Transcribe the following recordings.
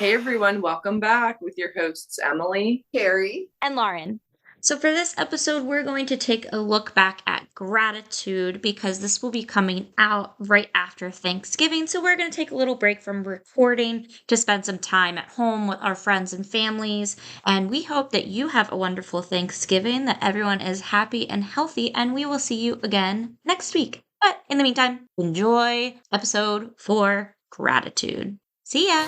Hey everyone, welcome back with your hosts Emily, Carrie. And Lauren. So, for this episode, we're going to take a look back at gratitude because this will be coming out right after Thanksgiving. So, we're going to take a little break from recording to spend some time at home with our friends and families. And we hope that you have a wonderful Thanksgiving, that everyone is happy and healthy, and we will see you again next week. But in the meantime, enjoy episode 4 Gratitude. See ya.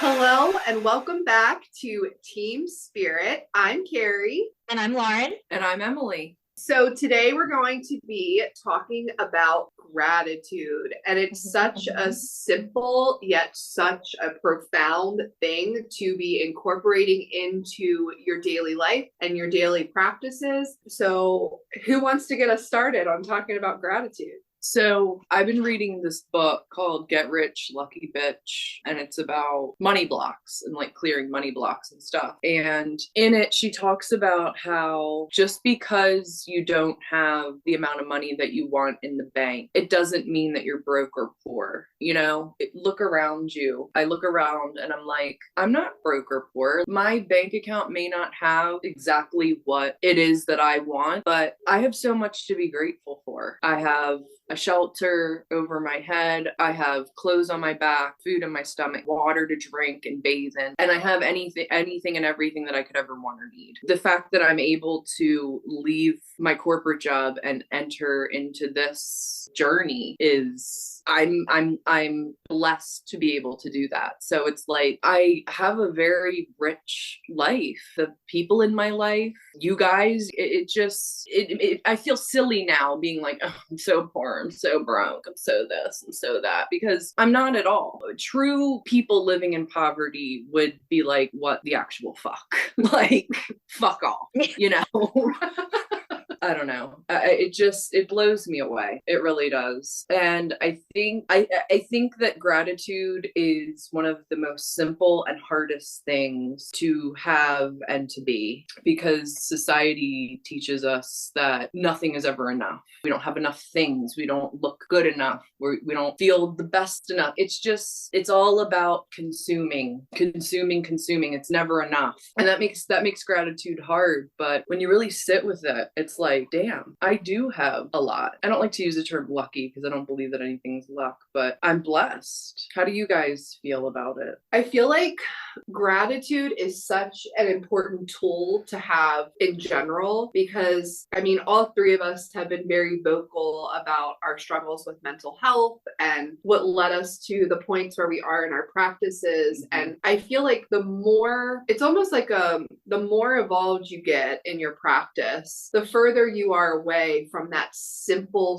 Hello and welcome back to Team Spirit. I'm Carrie. And I'm Lauren. and I'm Emily. So today we're going to be talking about gratitude, and it's such a simple yet such a profound thing to be incorporating into your daily life and your daily practices. So who wants to get us started on talking about gratitude? So I've been reading this book called Get Rich, Lucky Bitch, and it's about money blocks and like clearing money blocks and stuff. And in it, she talks about how just because you don't have the amount of money that you want in the bank, it doesn't mean that you're broke or poor. You know, look around you. I look around and I'm like, I'm not broke or poor. My bank account may not have exactly what it is that I want, but I have so much to be grateful for. I have a shelter over my head. I have clothes on my back, food in my stomach, water to drink and bathe in. And I have anything and everything that I could ever want or need. The fact that I'm able to leave my corporate job and enter into this journey is I'm blessed to be able to do that. So it's like I have a very rich life. The people in my life, you guys, I feel silly now being like, oh, I'm so poor, I'm so broke, I'm so this and so that, because I'm not at all. True people living in poverty would be like, what the actual fuck? Like, fuck off, you know? I don't know. It blows me away. It really does. And I think that gratitude is one of the most simple and hardest things to have and to be, because society teaches us that nothing is ever enough. We don't have enough things. We don't look good enough. We don't feel the best enough. It's all about consuming. It's never enough. And that makes gratitude hard. But when you really sit with it, it's like, damn, I do have a lot. I don't like to use the term lucky because I don't believe that anything's luck, but I'm blessed. How do you guys feel about it? I feel like gratitude is such an important tool to have in general, because I mean, all three of us have been very vocal about our struggles with mental health and what led us to the points where we are in our practices. Mm-hmm. And I feel like it's almost like the more evolved you get in your practice, the further you are away from that simple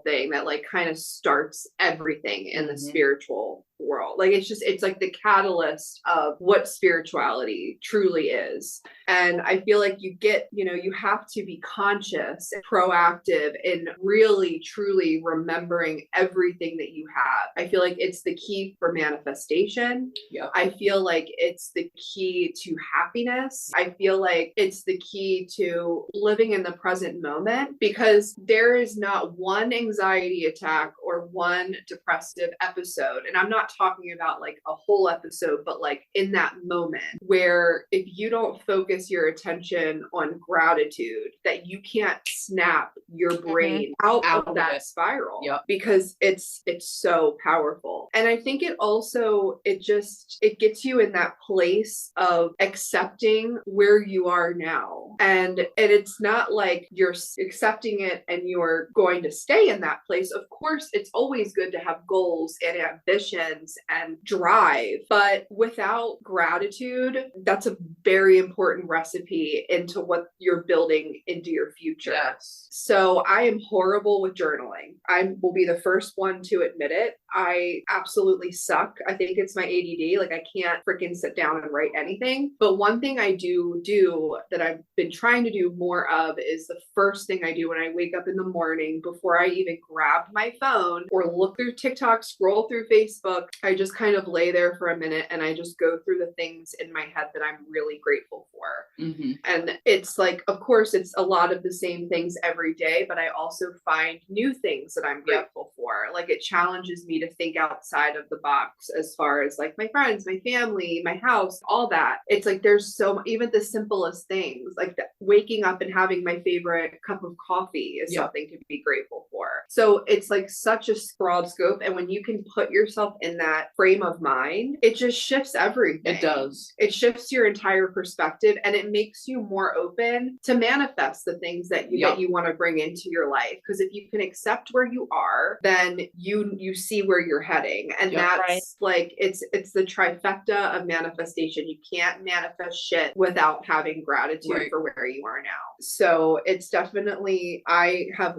thing that like kind of starts everything in the spiritual world. Like it's like the catalyst of what spirituality truly is. And I feel like you have to be conscious and proactive in really truly remembering everything that you have. I feel like it's the key for manifestation. Yeah. I feel like it's the key to happiness. I feel like it's the key to living in the present moment, because there is not one anxiety attack or one depressive episode. And I'm not talking about like a whole episode, but like in that moment where if you don't focus your attention on gratitude, that you can't snap your brain out of that spiral. Yep. Because it's so powerful. And I think it gets you in that place of accepting where you are now. And it's not like you're accepting it and you're going to stay in that place. Of course, it's always good to have goals and ambitions and drive, but without gratitude, that's a very important recipe into what you're building into your future. Yes. So I am horrible with journaling. I will be the first one to admit it. I absolutely suck. I think it's my ADD. Like I can't freaking sit down and write anything. But one thing I do that I've been trying to do more of is the first thing I do when I wake up in the morning before I even grab my phone or look through TikTok, scroll through Facebook, I just kind of lay there for a minute and I just go through the things in my head that I'm really grateful for. Mm-hmm. And it's like, of course, it's a lot of the same things every day, but I also find new things that I'm grateful for. Like it challenges me to think outside of the box as far as like my friends, my family, my house, all that. It's like there's even the simplest things, like waking up and having my favorite cup of coffee is something to be grateful for. So it's like such a broad scope. And when you can put yourself in that frame of mind, it just shifts everything. It does. It shifts your entire perspective and it makes you more open to manifest the things that you want to bring into your life. Because if you can accept where you are, then you see where you're heading. And that's like it's the trifecta of manifestation. You can't manifest shit without having gratitude for where you are now. So it's definitely I have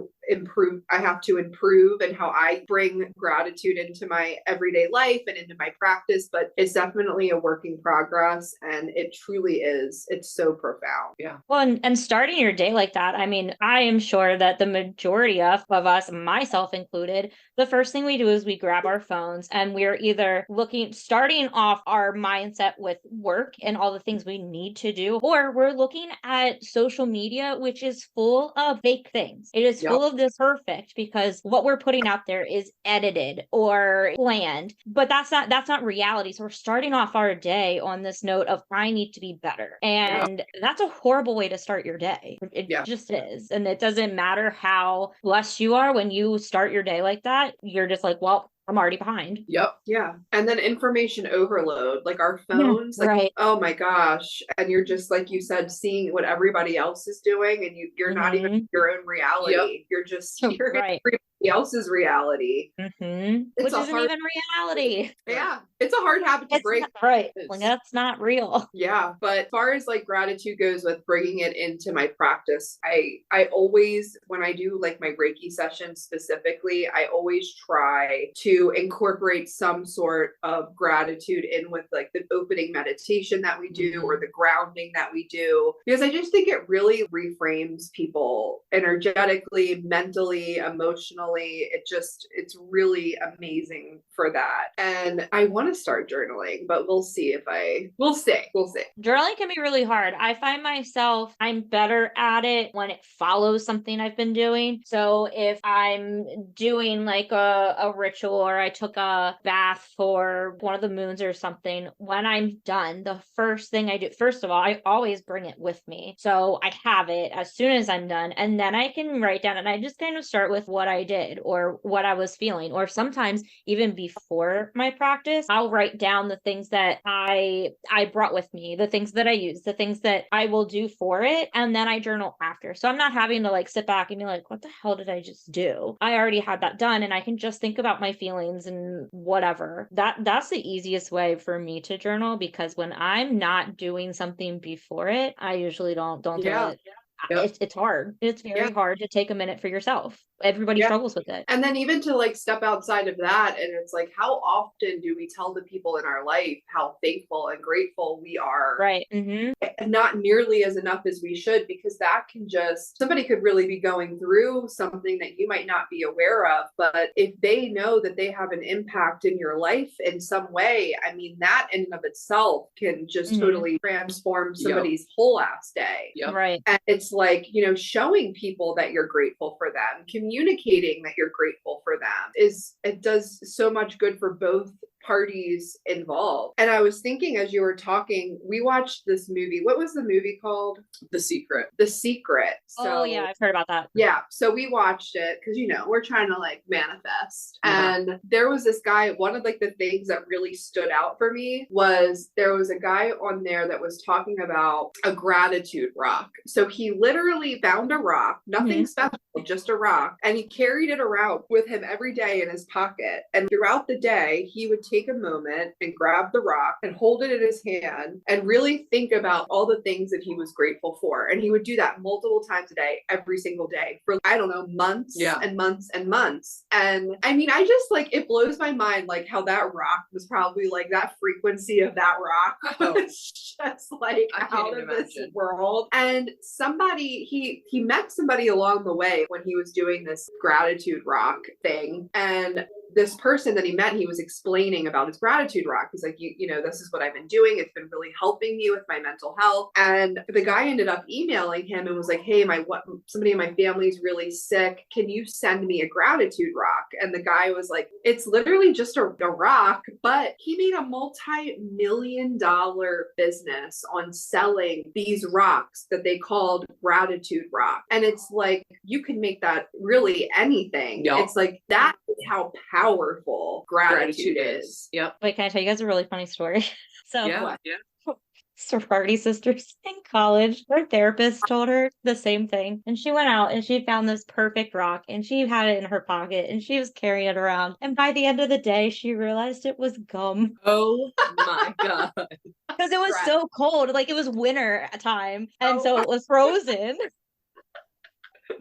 to improve in how I bring gratitude into my everyday life and into my practice, but it's definitely a work in progress and it truly is. It's so profound. Yeah. Well, and starting your day like that, I mean, I am sure that the majority of us, myself included, the first thing we do is we grab our phones and we're either starting off our mindset with work and all the things we need to do, or we're looking at social media, which is full of fake things. It is full of this perfect because what we're putting out there is edited or planned, but that's not reality. So we're starting off our day on this note of I need to be better. And that's a horrible way to start your day. It just is. And it doesn't matter how blessed you are when you start your day like that, you're just like, well, I'm already behind. Yep. Yeah. And then information overload, like our phones, oh my gosh. And you're just, like you said, seeing what everybody else is doing and you're not even your own reality. Yep. You're just hearing everybody else's reality. Which isn't even reality. Yeah. It's a hard habit to break. Like that's not real. Yeah. But as far as like gratitude goes with bringing it into my practice, I always, when I do like my Reiki sessions specifically, I always try to incorporate some sort of gratitude in with like the opening meditation that we do or the grounding that we do, because I just think it really reframes people energetically, mentally, emotionally. It's really amazing for that. And I want to start journaling, but we'll see. Journaling can be really hard. I find myself, I'm better at it when it follows something I've been doing. So if I'm doing like a ritual or I took a bath for one of the moons or something, when I'm done, the first thing I do, first of all, I always bring it with me. So I have it as soon as I'm done. And then I can write down and I just kind of start with what I did or what I was feeling. Or sometimes even before my practice, I'll write down the things that I brought with me, the things that I use, the things that I will do for it. And then I journal after. So I'm not having to like sit back and be like, what the hell did I just do? I already had that done and I can just think about my feelings and whatever. That's the easiest way for me to journal, because when I'm not doing something before it, I usually don't do it. It's hard. It's very hard to take a minute for yourself. Everybody struggles with it. And then even to like step outside of that, and it's like, how often do we tell the people in our life how thankful and grateful we are? Right. And not nearly as enough as we should, because that can somebody could really be going through something that you might not be aware of. But if they know that they have an impact in your life in some way, I mean, that in and of itself can just totally transform somebody's whole ass day. Right. And it's like, showing people that you're grateful for them, communicating that you're grateful for them it does so much good for both parties involved. And I was thinking as you were talking, we watched this movie. What was the movie called? The Secret. The Secret. So, oh yeah, I've heard about that. Yeah. So we watched it because, we're trying to like manifest. And there was this guy, one of like the things that really stood out for me was there was a guy on there that was talking about a gratitude rock. So he literally found a rock, nothing special, just a rock. And he carried it around with him every day in his pocket. And throughout the day, he would take a moment and grab the rock and hold it in his hand and really think about all the things that he was grateful for. And he would do that multiple times a day, every single day for, I don't know, months and months and months. And I mean, I just like, it blows my mind, like how that rock was probably like that frequency of that rock was just like out of this world. And somebody, he met somebody along the way when he was doing this gratitude rock thing. And this person that he met, he was explaining about his gratitude rock. He's like, you know, this is what I've been doing. It's been really helping me with my mental health. And the guy ended up emailing him and was like, hey, somebody in my family's really sick. Can you send me a gratitude rock? And the guy was like, it's literally just a rock, but he made a multi-million-dollar business on selling these rocks that they called gratitude rock. And it's like, you can make that really anything. Yep. It's like, that is how powerful gratitude is. Yep. Wait, can I tell you guys a really funny story? So Yeah. sorority sisters in college, her therapist told her the same thing. And she went out and she found this perfect rock and she had it in her pocket and she was carrying it around. And by the end of the day, she realized it was gum. Oh my God. Because it was so cold. Like it was winter time. And Oh. so it was frozen. Ew.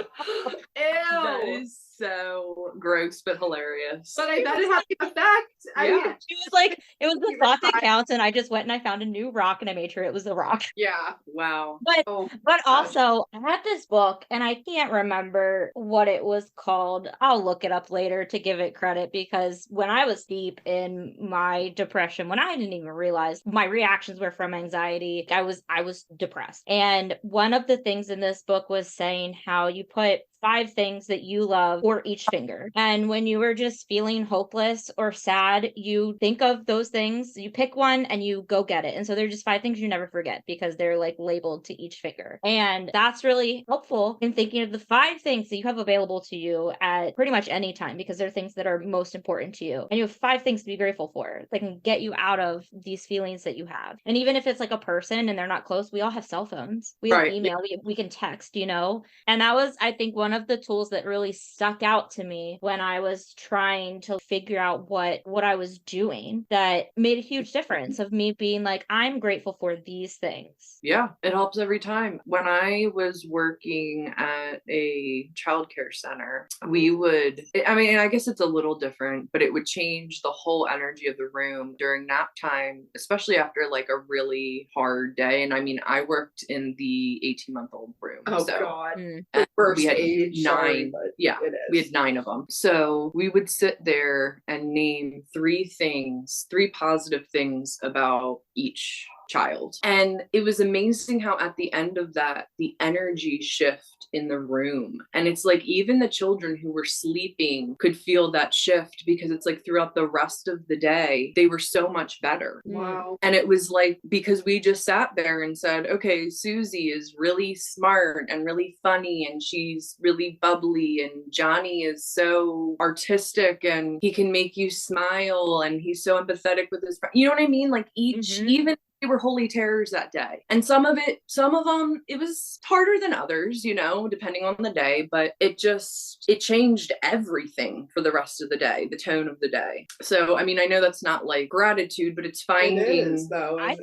That is so gross, but hilarious. But I bet it had the effect. I Yeah. mean, She was like, it was the thought that counts. And I just went and I found a new rock and I made sure it was the rock. yeah. Wow. But Oh, But also, I had this book and I can't remember what it was called. I'll look it up later to give it credit because when I was deep in my depression, when I didn't even realize my reactions were from anxiety, I was depressed. And one of the things in this book was saying how you put 5 things that you love for each finger. And when you were just feeling hopeless or sad, you think of those things, you pick one and you go get it. And so they're just 5 things you never forget because they're like labeled to each finger. And that's really helpful in thinking of the 5 things that you have available to you at pretty much any time because they're things that are most important to you. And you have 5 things to be grateful for that can get you out of these feelings that you have. And even if it's like a person and they're not close, we all have cell phones. We have Right. email, we can text, you know? And that was, I think, one of the tools that really stuck out to me when I was trying to figure out what I was doing that made a huge difference of me being like, I'm grateful for these things. Yeah, it helps every time. When I was working at a childcare center, I guess it's a little different, but it would change the whole energy of the room during nap time, especially after like a really hard day. And I mean, I worked in the 18-month-old room. oh so God. Mm. The first we had age. 9. Sorry, but Yeah, it is. we had 9 of them. So we would sit there and name 3 positive things about each child. And it was amazing how at the end of that, the energy shift in the room. And it's like even the children who were sleeping could feel that shift because it's like throughout the rest of the day, they were so much better. Wow. And it was like, because we just sat there and said, okay, Susie is really smart and really funny and she's really bubbly and Johnny is so artistic and he can make you smile and he's so empathetic with his friend. You know what I mean? Like even they were holy terrors that day. And some of them, it was harder than others, you know, depending on the day, but it changed everything for the rest of the day, the tone of the day. So, I mean, I know that's not like gratitude, but it's finding. It is, though. I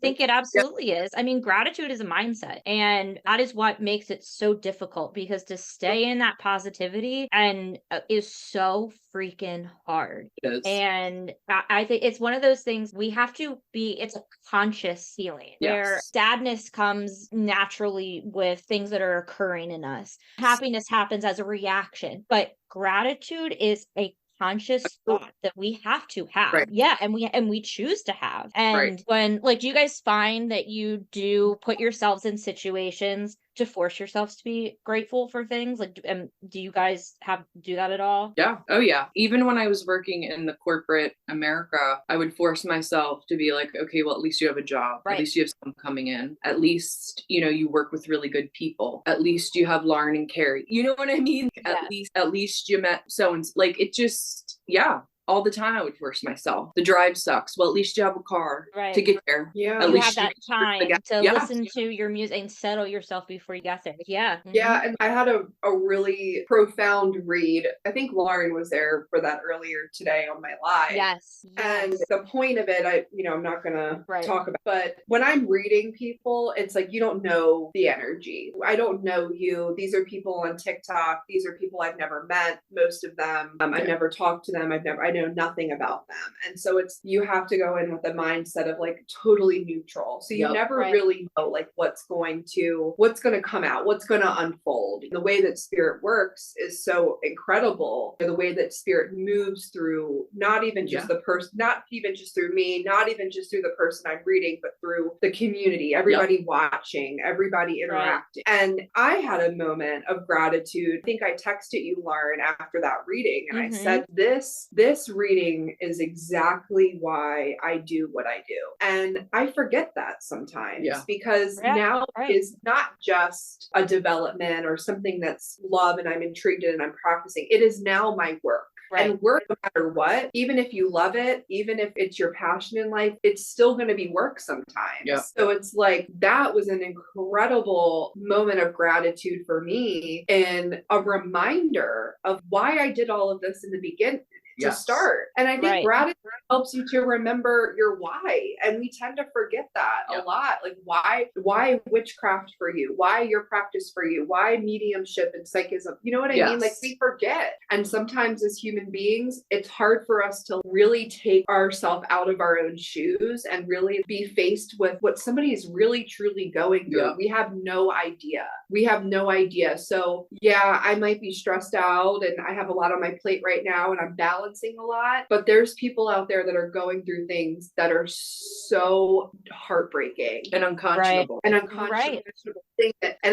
think it absolutely is. I mean, gratitude is a mindset, and that is what makes it so difficult because to stay in that positivity and is so freaking hard. It is. And I think it's one of those things we have to be, it's a conscious feeling where Yes. sadness comes naturally with things that are occurring in us. Happiness happens as a reaction, but gratitude is a conscious thought that we have to have. Right. Yeah, and we choose to have. And Right. when like do you guys find that you do put yourselves in situations to force yourselves to be grateful for things? Like do you guys do that at all? Yeah. Oh yeah. Even when I was working in the corporate America, I would force myself to be like, okay, well, at least you have a job. Right. At least you have someone coming in. At least, you know, you work with really good people. At least you have Lauren and Carrie. You know what I mean? Yes. At least you met so-and-so. Like it just, yeah. All the time I would force myself. The drive sucks. Well, at least you have a car to get there. Yeah. At You least have that time to Yeah. listen to your music and settle yourself before you got there. Yeah. Yeah, and I had a really profound read. I think Lauren was there for that earlier today on my live. Yes. And the point of it, I'm not gonna Right. talk about, but when I'm reading people, it's like you don't know the energy. I don't know you. These are people on TikTok. These are people I've never met. Most of them, I've never talked to them. I know nothing about them. And so you have to go in with a mindset of like totally neutral. So you never really know like what's going to come out, what's going to unfold. The way that spirit works is so incredible. The way that spirit moves through not even just the person, not even just through me, not even just through the person I'm reading, but through the community, everybody watching, everybody interacting. And I had a moment of gratitude. I think I texted you, Lauren, after that reading, and I said, this reading is exactly why I do what I do. And I forget that sometimes because now is not just a development or something that's love and I'm intrigued in and I'm practicing. It is now my work. And work, no matter what, even if you love it, even if it's your passion in life, it's still going to be work sometimes. So it's like, that was an incredible moment of gratitude for me and a reminder of why I did all of this in the beginning. To start. And I think gratitude helps you to remember your why. And we tend to forget that a lot. Like why witchcraft for you? Why your practice for you? Why mediumship and psychism? You know what I mean? Like we forget. And sometimes as human beings, it's hard for us to really take ourselves out of our own shoes and really be faced with what somebody is really truly going through. We have no idea. So I might be stressed out and I have a lot on my plate right now and I'm balancing a lot, but there's people out there that are going through things that are so heartbreaking and unconscionable and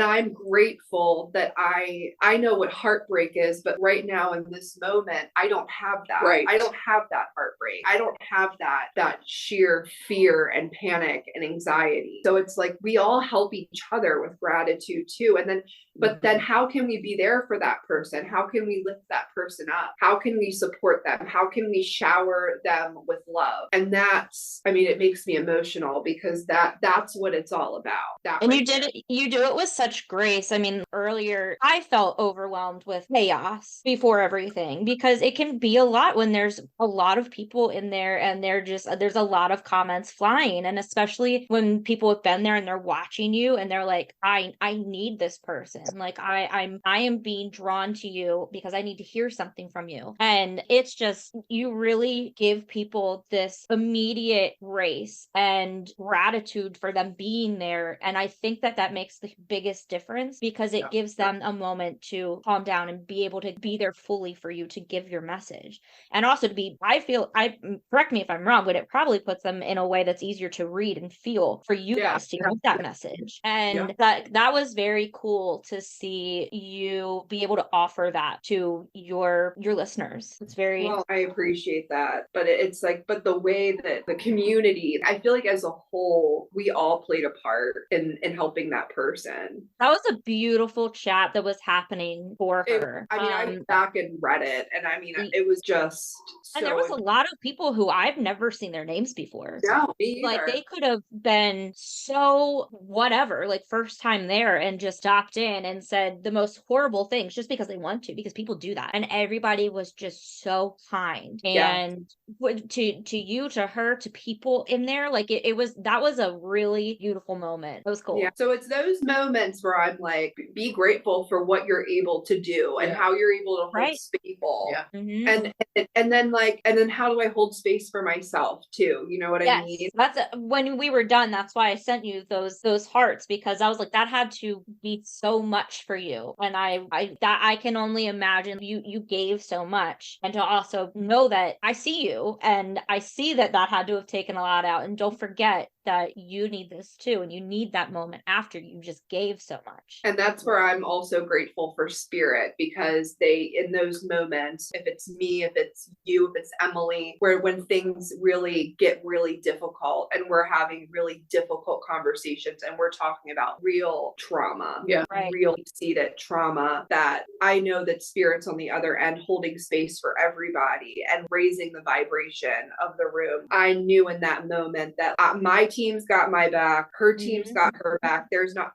I'm grateful that I know what heartbreak is, but right now in this moment I don't have that. I don't have that heartbreak. I don't have that sheer fear and panic and anxiety. So it's like we all help each other with gratitude too. And then but then how can we be there for that person? How can we lift that person up? How can we support them? How can we shower them with love? And it makes me emotional because that's what it's all about. And you do it with such grace. I mean, earlier I felt overwhelmed with chaos before everything because it can be a lot when there's a lot of people in there and there's a lot of comments flying. And especially when people have been there and they're watching you and they're like, I need this person. Like I am being drawn to you because I need to hear something from you. And it's just, you really give people this immediate grace and gratitude for them being there. And I think that makes the biggest difference because it gives them a moment to calm down and be able to be there fully for you to give your message. And also correct me if I'm wrong, but it probably puts them in a way that's easier to read and feel for you guys to get that message. And that was very cool to see you be able to offer that to your listeners. It's very well, I appreciate that. But it's like, but the way that the community, I feel like as a whole, we all played a part in helping that person. That was a beautiful chat that was happening for her. I went back and read it, and it was just and there was a lot of people who I've never seen their names before. Yeah, me either. Like they could have been so whatever, like first time there and just stopped in and said the most horrible things just because they want to, because people do that. And everybody was just so kind. And to you, to her, to people in there, like that was a really beautiful moment. It was cool. Yeah. So it's those moments where I'm like, be grateful for what you're able to do and how you're able to hold space. Yeah. And then how do I hold space for myself too? You know what I mean? That's when we were done. That's why I sent you those hearts, because I was like, that had to be so much for you. And I can only imagine you gave so much, and to also know that I see you and I see that had to have taken a lot out. And don't forget that you need this too, and you need that moment after you just gave so much. And that's where I'm also grateful for Spirit, because they, in those moments, if it's me, if it's you, if it's Emily, when things really get really difficult and we're having really difficult conversations and we're talking about real trauma, real seated trauma, that I know that Spirit's on the other end holding space for everybody and raising the vibration of the room. I knew in that moment that my team's got my back, her team's got her back.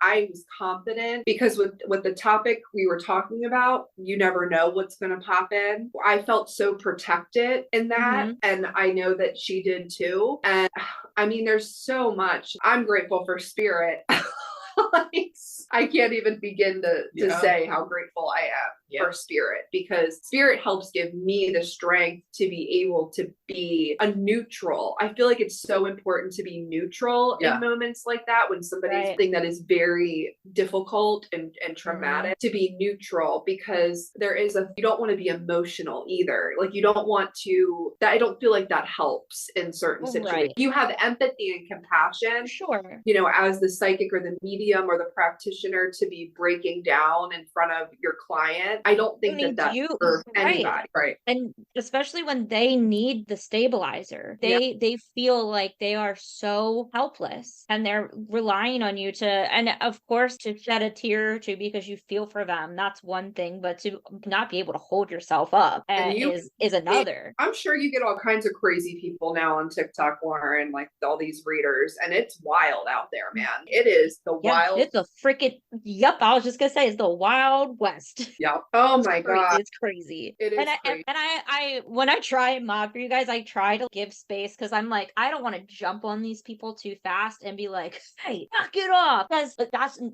I was confident, because with the topic we were talking about, you never know what's going to pop in. I felt so protected in that. And I know that she did too. And there's so much. I'm grateful for Spirit. I can't even begin to say how grateful I am. for spirit, because spirit helps give me the strength to be able to be a neutral. I feel like it's so important to be neutral in moments like that, when somebody's thing that is very difficult and traumatic, to be neutral, because you don't want to be emotional either. Like, you don't want to, that I don't feel like that helps in certain situations. You have empathy and compassion, sure, you know, as the psychic or the medium or the practitioner, to be breaking down in front of your client. I don't think that's for anybody. Right. And especially when they need the stabilizer, they feel like they are so helpless, and they're relying on you to, and of course, to shed a tear or two because you feel for them. That's one thing, but to not be able to hold yourself up is another. I'm sure you get all kinds of crazy people now on TikTok, Lauren, like all these readers, and it's wild out there, man. It is the wild. It's a freaking, I was just gonna say, it's the Wild West. Yep. Oh my God. It's crazy. It is crazy. And I when I try and mod for you guys, I try to give space, because I'm like, I don't want to jump on these people too fast and be like, hey, knock it off. Because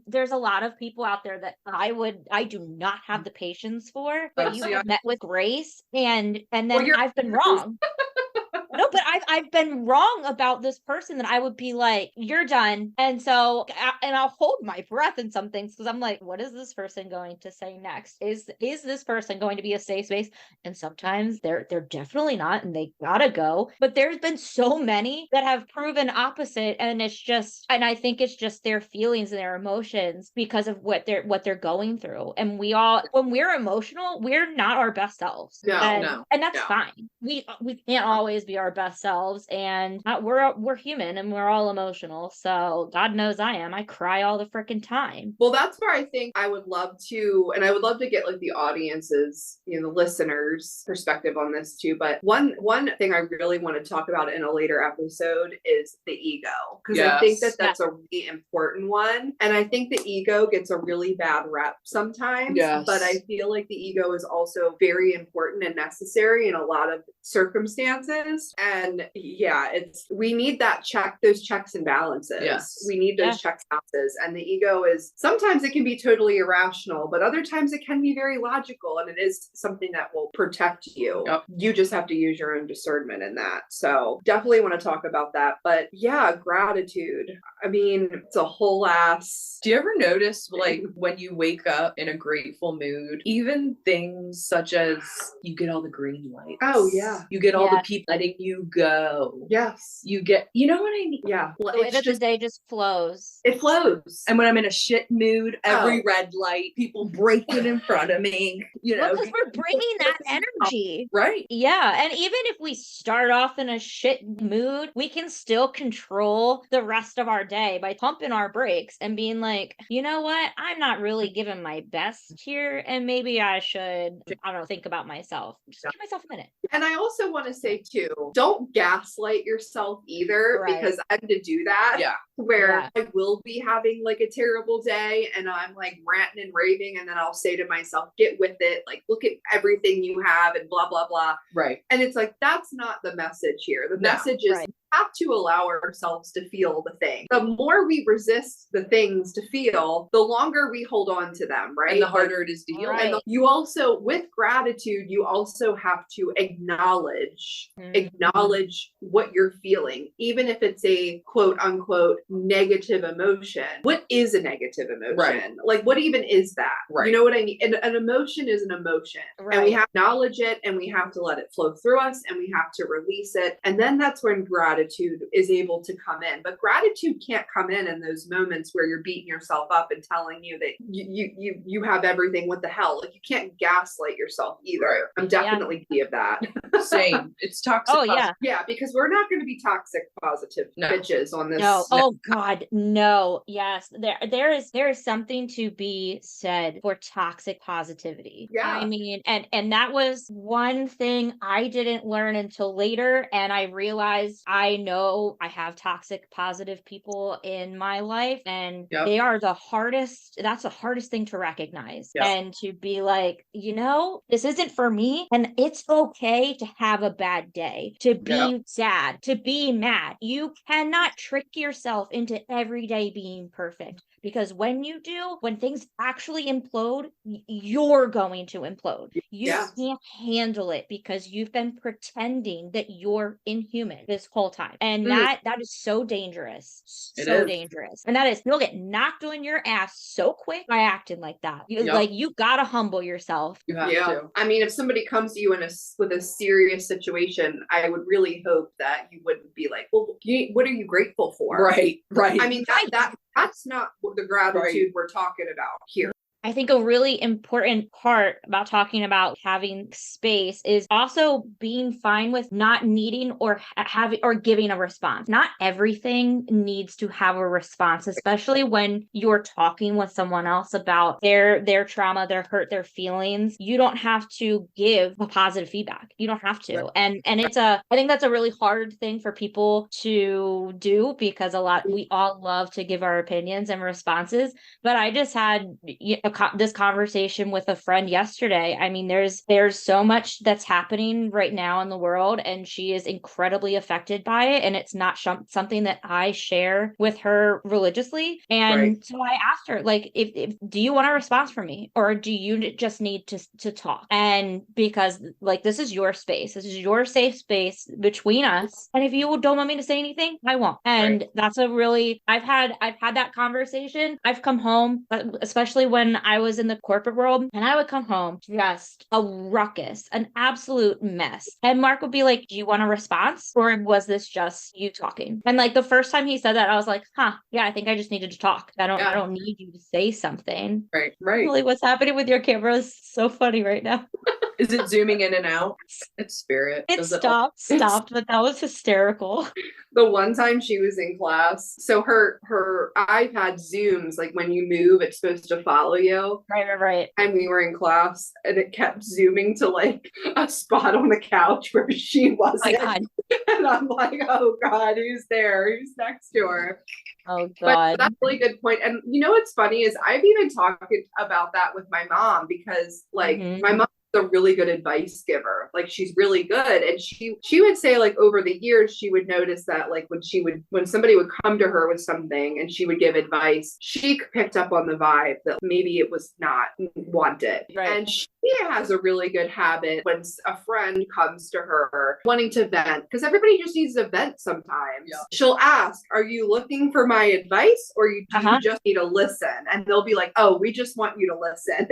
there's a lot of people out there that I do not have the patience for, but you have met with grace, and then I've been wrong. No, but I've been wrong about this person, that I would be like, you're done. And so, and I'll hold my breath in some things, because I'm like, what is this person going to say next? Is this person going to be a safe space? And sometimes they're definitely not, and they gotta go. But there's been so many that have proven opposite, and it's just, and I think it's just their feelings and their emotions because of what they're going through. And we all, when we're emotional, we're not our best selves. And that's fine. We can't always be our best selves, and we're human, and we're all emotional. So God knows I am. I cry all the freaking time. Well, that's where I think I would love to, and I would love to get like the audience's, you know, the listeners' perspective on this too. But one thing I really want to talk about in a later episode is the ego, because I think that's a really important one, and I think the ego gets a really bad rep sometimes. But I feel like the ego is also very important and necessary in a lot of circumstances. And we need those checks and balances. We need those checks and balances. And the ego is, sometimes it can be totally irrational, but other times it can be very logical, and it is something that will protect you. You just have to use your own discernment in that. So definitely want to talk about that. But gratitude. I mean, it's a whole ass. Do you ever notice, like, when you wake up in a grateful mood, even things such as you get all the green lights? Oh yeah. You get all the people letting you go. Yes. You get, you know what I mean? Yeah. Well, the day just flows. It flows. And when I'm in a shit mood, every red light, people breaking in front of me, you know. Because we're bringing that energy. Right. Yeah. And even if we start off in a shit mood, we can still control the rest of our day by pumping our brakes and being like, you know what? I'm not really giving my best here, and maybe I should, I don't know, think about myself. Just give myself a minute. And I also want to say too, don't gaslight yourself either, because I had to do that. Where I will be having like a terrible day, and I'm like ranting and raving, and then I'll say to myself, get with it, like look at everything you have and blah blah blah. Right. And it's like, that's not the message here. The message is have to allow ourselves to feel the thing. The more we resist the things to feel, the longer we hold on to them, right? And the harder it is to heal. And you also, with gratitude, you also have to acknowledge what you're feeling, even if it's a quote unquote negative emotion. What is a negative emotion? Right. Like, what even is that? Right. You know what I mean? And an emotion is an emotion. Right. And we have to acknowledge it, and we have to let it flow through us, and we have to release it. And then that's when gratitude is able to come in. But gratitude can't come in those moments where you're beating yourself up and telling you that you have everything. What the hell? Like, you can't gaslight yourself either. I'm definitely guilty of that. Same. It's toxic. Oh yeah. Yeah, because we're not going to be toxic positive bitches on this. No. Oh God, no. Yes, there is something to be said for toxic positivity. Yeah. I mean, and that was one thing I didn't learn until later, and I realized I I know I have toxic positive people in my life, and Yep. they are that's the hardest thing to recognize. Yep. And to be like, this isn't for me. And it's okay to have a bad day, to be sad, to be mad. You cannot trick yourself into every day being perfect, because when you do, when things actually implode, you're going to implode. You can't handle it because you've been pretending that you're inhuman this whole time. And that is so dangerous. So dangerous. And you'll get knocked on your ass so quick by acting like that. You gotta humble yourself. You have to. I mean, if somebody comes to you with a serious situation, I would really hope that you wouldn't be like, well, what are you grateful for? Right. I mean, that's not the gratitude we're talking about here. I think a really important part about talking about having space is also being fine with not needing or having or giving a response. Not everything needs to have a response, especially when you're talking with someone else about their trauma, their hurt, their feelings. You don't have to give a positive feedback. You don't have to. And I think that's a really hard thing for people to do, because we all love to give our opinions and responses. But I just had this conversation with a friend yesterday. I mean, there's so much that's happening right now in the world, and she is incredibly affected by it, and it's not something that I share with her religiously. And so I asked her, like, if do you want a response from me, or do you just need to talk? And because, like, this is your space, this is your safe space between us, and if you don't want me to say anything, I won't. And that's I've had that conversation. I've come home, especially when I was in the corporate world, and I would come home just a ruckus, an absolute mess. And Mark would be like, do you want a response? Or was this just you talking? And like the first time he said that, I was like, yeah, I think I just needed to talk. I don't need you to say something. Right. Really, what's happening with your camera is so funny right now. Is it zooming in and out? It's Spirit. It stopped, but that was hysterical. The one time she was in class, so her iPad zooms, like when you move, it's supposed to follow you. Right. And we were in class, and it kept zooming to like a spot on the couch where she wasn't. Oh my God. And I'm like, oh God, who's there? Who's next to her? Oh God. But that's a really good point. And you know what's funny is I've even talked about that with my mom, because like my mom a really good advice giver. Like, she's really good. And she would say, like, over the years, she would notice that, like, when somebody would come to her with something and she would give advice, she picked up on the vibe that maybe it was not wanted. Right. And she has a really good habit when a friend comes to her wanting to vent, because everybody just needs to vent sometimes. Yeah. She'll ask, are you looking for my advice, or do you just need to listen? And they'll be like, oh, we just want you to listen.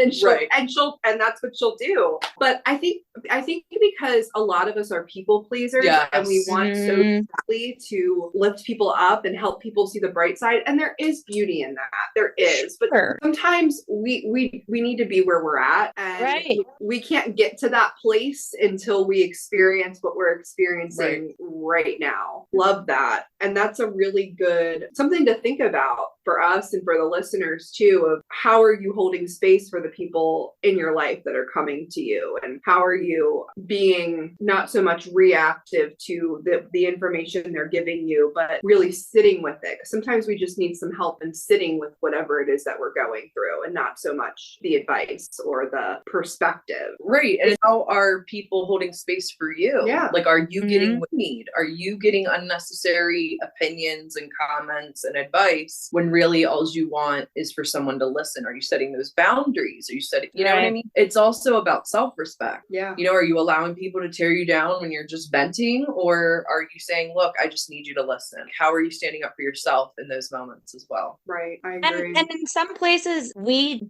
And that's what she'll do. But I think because a lot of us are people pleasers, and we want so badly to lift people up and help people see the bright side, and there is beauty in that. There is, but sometimes we need to be where we're at, and we can't get to that place until we experience what we're experiencing right now. Love that. And that's a really good something to think about for us and for the listeners too, of how are you holding space for the people in your life that are coming to you, and how are you being not so much reactive to the information they're giving you, but really sitting with it. Sometimes we just need some help in sitting with whatever it is that we're going through, and not so much the advice or the perspective. Right. And how are people holding space for you? Yeah. Like, are you getting what you need? Are you getting unnecessary opinions and comments and advice when really all you want is for someone to listen? Are you setting those boundaries? Are you setting, you know what I mean? It's also about self-respect. Yeah. You know, are you allowing people to tear you down when you're just venting, or are you saying, look, I just need you to listen? How are you standing up for yourself in those moments as well? Right. I agree. And in some places we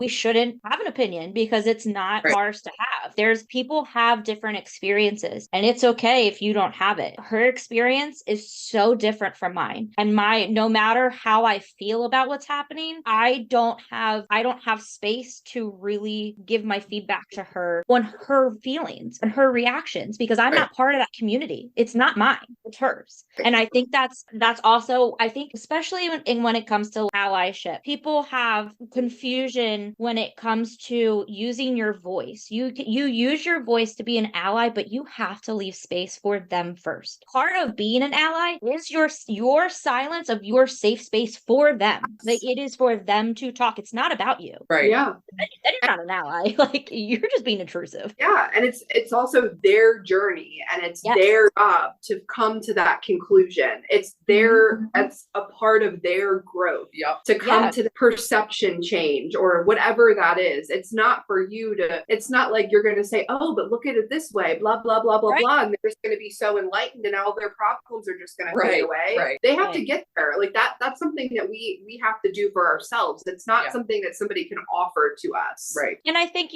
shouldn't have an opinion, because it's not ours to have. There's people have different experiences, and it's okay if you don't have it. Her experience is so different from mine, and no matter how I feel about what's happening, I don't have space to really give my feedback to her on her feelings and her reactions, because I'm not part of that community. It's not mine, it's hers. And I think that's also, I think, especially when it comes to allyship, people have confusion when it comes to using your voice. You use your voice to be an ally, but you have to leave space for them first. Part of being an ally is your silence of your safe space for them. Like, it is for them to talk. It's not about you. Right. Yeah. Then you're not an ally. Like, you're just being intrusive. Yeah. And it's also their journey, and it's their job to come to that conclusion. It's it's a part of their growth to come to the perception change or whatever that is. It's not for you to, it's not like you're going to say, oh, but look at it this way, blah, blah, blah, blah, blah. And they're just going to be so enlightened and all their problems are just going to fade away. Right. They have to get there. Like that's something that we have to do for ourselves. It's not something that somebody can offer to us. Right. And I think,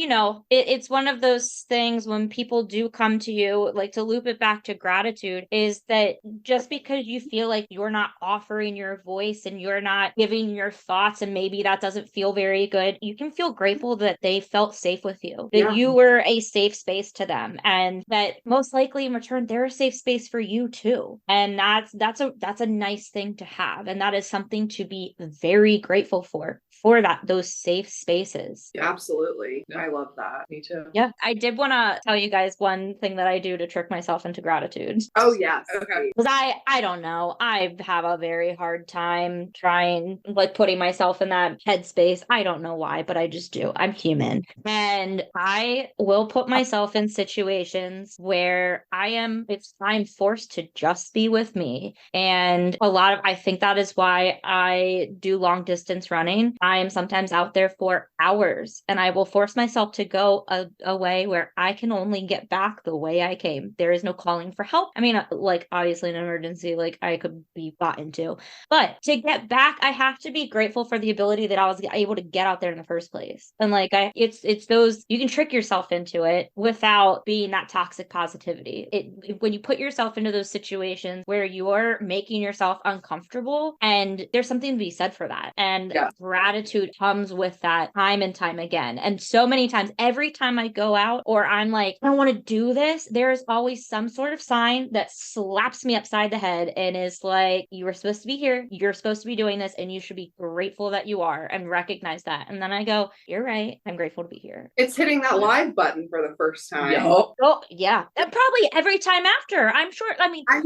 it's one of those things when people do come to you, like, to loop it back to gratitude, is that just because you feel like you're not offering your voice and you're not giving your thoughts, and maybe that doesn't feel very good, you can feel grateful that they felt safe with you, that you were a safe space to them, and that most likely in return they're a safe space for you too. And that's a nice thing to have, and that is something to be very grateful for those safe spaces. Absolutely. I love that. Me too. Yeah. I did want to tell you guys one thing that I do to trick myself into gratitude. Oh yes. Okay. Because I don't know. I have a very hard time trying, like, putting myself in that headspace. I don't know why, but I just do. I'm human. And I will put myself in situations where I'm forced to just be with me. And I think that is why I do long distance running. I am sometimes out there for hours, and I will force myself to go a way where I can only get back the way I came. There is no calling for help. I mean, like, obviously in an emergency, like, I could be bought into, but to get back, I have to be grateful for the ability that I was able to get out there in the first place. And like, it's those, you can trick yourself into it without being that toxic positivity. When you put yourself into those situations where you're making yourself uncomfortable, and there's something to be said for that. And gratitude comes with that time and time again. And so many times, every time I go out or I'm like, I don't want to do this, there's always some sort of sign that slaps me upside the head and is like, you were supposed to be here, you're supposed to be doing this, and you should be grateful that you are, and recognize that. And then I go, you're right, I'm grateful to be here. It's hitting that live button for the first time. Oh yeah. And probably every time after, I'm sure. I mean, I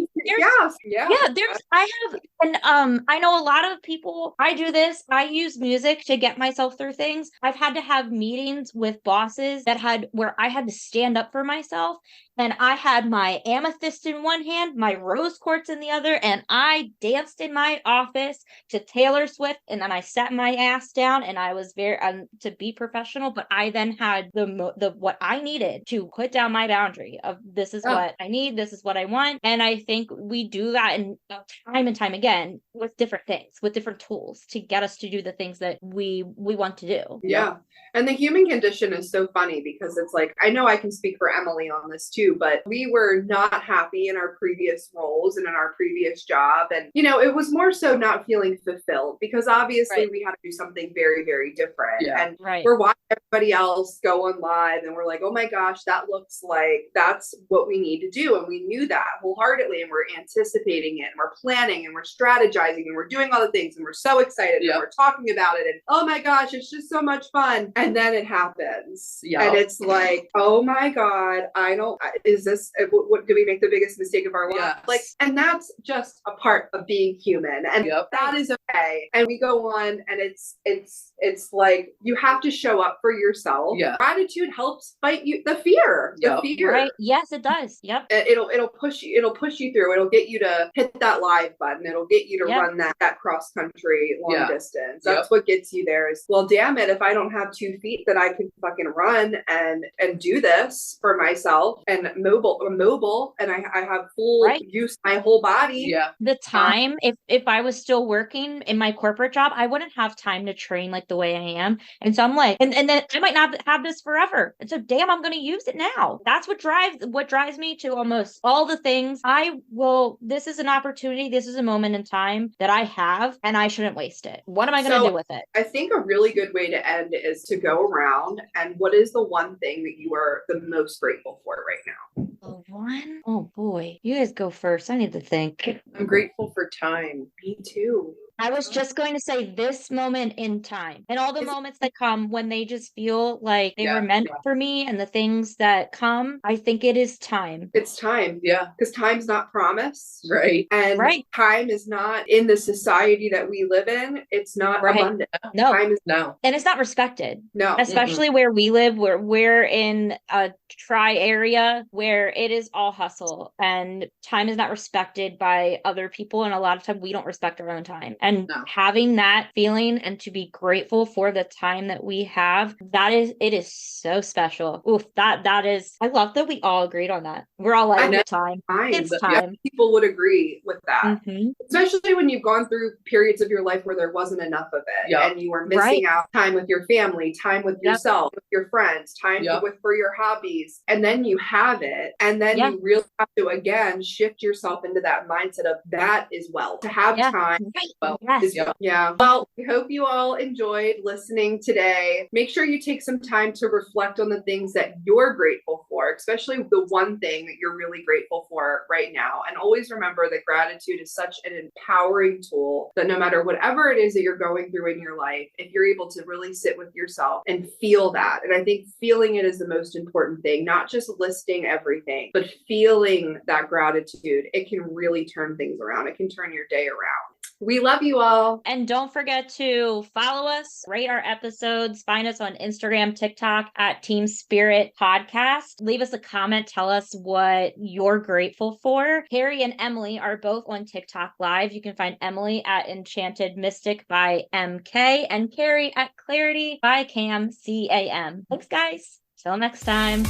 know a lot of people, I do this, I use music to get myself through things. I've had to have meetings with bosses where I had to stand up for myself, and I had my amethyst in one hand, my rose quartz in the other, and I danced in my office to Taylor Swift, and then I sat my ass down, and I was very to be professional, but I then had the what I needed to put down my boundary of, this is what I need, this is what I want. And I think we do that in time and time again with different things, with different tools to get us to do the things that we want to do. Yeah. And the human condition is so funny, because it's like, I know I can speak for Emily on this too, but we were not happy in our previous roles and in our previous job. And, it was more so not feeling fulfilled, because obviously we had to do something very, very different. Yeah. And we're watching everybody else go on live, and we're like, oh my gosh, that looks like that's what we need to do. And we knew that wholeheartedly, and we're anticipating it, and we're planning, and we're strategizing, and we're doing all the things, and we're so excited, and we're talking about it, and oh my gosh, it's just so much fun. And then it happens. And it's like, oh my God, is this, what do we make the biggest mistake of our life? Yes. Like, and that's just a part of being human. And that is okay. And we go on, and it's like, you have to show up for yourself. Gratitude helps fight the fear. The fear. Right. Yes, it does. Yep. It'll push you through. It'll get you to hit that live button. It'll get you to run that cross country long distance. That's what gets you there is, well, damn it, if I don't have 2 feet that I can fucking run and do this for myself and and mobile and I have full Right. use of my whole body. Yeah. The time, if I was still working in my corporate job, I wouldn't have time to train like the way I am. And so I'm like, and then I might not have this forever. And so damn, I'm going to use it now. That's what drives me to almost all the things. This is an opportunity. This is a moment in time that I have, and I shouldn't waste it. What am I going to do with it? I think a really good way to end is to go around and what is the one thing that you are the most grateful for right now? The one? Oh boy. You guys go first. I need to think. I'm grateful for time. Me too. I was just going to say this moment in time and all the moments that come when they just feel like they were meant for me and the things that come. I think it is time. It's time. Yeah. Because time's not promised. Right. And time is not in the society that we live in. It's not abundant. No. Time is No. And it's not respected. no. Especially where we live, where we're in a tri area where it is all hustle and time is not respected by other people. And a lot of time we don't respect our own time. And having that feeling and to be grateful for the time that we have, it is so special. Oof, that is, I love that we all agreed on that. We're all like, it's time. It's time. Yeah, people would agree with that. Mm-hmm. Especially when you've gone through periods of your life where there wasn't enough of it and you were missing out time with your family, time with yourself, with your friends, time for your hobbies. And then you have it. And then you really have to, again, shift yourself into that mindset of that is wealth. To have time. Well, well, we hope you all enjoyed listening today. Make sure you take some time to reflect on the things that you're grateful for, especially the one thing that you're really grateful for right now. And always remember that gratitude is such an empowering tool that no matter whatever it is that you're going through in your life, if you're able to really sit with yourself and feel that, and I think feeling it is the most important thing, not just listing everything, but feeling that gratitude, it can really turn things around. It can turn your day around. We love you all. And don't forget to follow us, rate our episodes, find us on Instagram, TikTok at Team Spirit Podcast. Leave us a comment. Tell us what you're grateful for. Carrie and Emily are both on TikTok Live. You can find Emily at Enchanted Mystic by MK and Carrie at Clarity by Cam, CAM. Thanks, guys. Till next time.